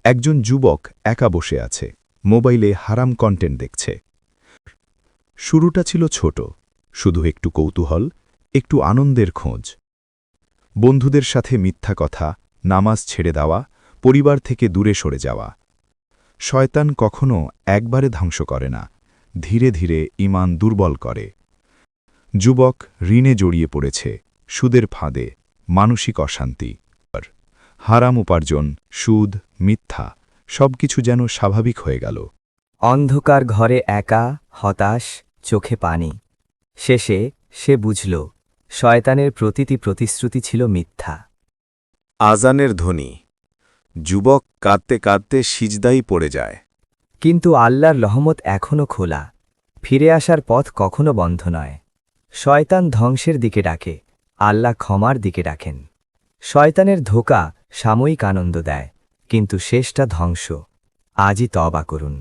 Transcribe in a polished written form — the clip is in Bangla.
একজন যুবক একা বসে আছে, মোবাইলে হারাম কন্টেন্ট দেখছে। শুরুটা ছিল ছোট, শুধু একটু কৌতূহল, একটু আনন্দের খোঁজ। বন্ধুদের সাথে মিথ্যা কথা, নামাজ ছেড়ে দেওয়া, পরিবার থেকে দূরে সরে যাওয়া। শয়তান কখনো একবারে ধ্বংস করে না, ধীরে ধীরে ঈমান দুর্বল করে। যুবক ঋণে জড়িয়ে পড়েছে, সুদের ফাঁদে, মানসিক অশান্তি। হারাম উপার্জন, সুদ, মিথ্যা সবকিছু যেন স্বাভাবিক হয়ে গেল। অন্ধকার ঘরে একা, হতাশ, চোখে পানি। শেষে সে বুঝল, শয়তানের প্রতিটি প্রতিশ্রুতি ছিল মিথ্যা। আজানের ধ্বনি। যুবক কাঁদতে কাঁদতে সিজদাই পড়ে যায়। কিন্তু আল্লাহর রহমত এখনও খোলা, ফিরে আসার পথ কখনো বন্ধ নয়। শয়তান ধ্বংসের দিকে ডাকে, আল্লাহ ক্ষমার দিকে ডাকেন। শয়তানের ধোঁকা সাময়িক আনন্দ দেয়, কিন্তু শেষটা ধ্বংস। আজই তওবা করুন।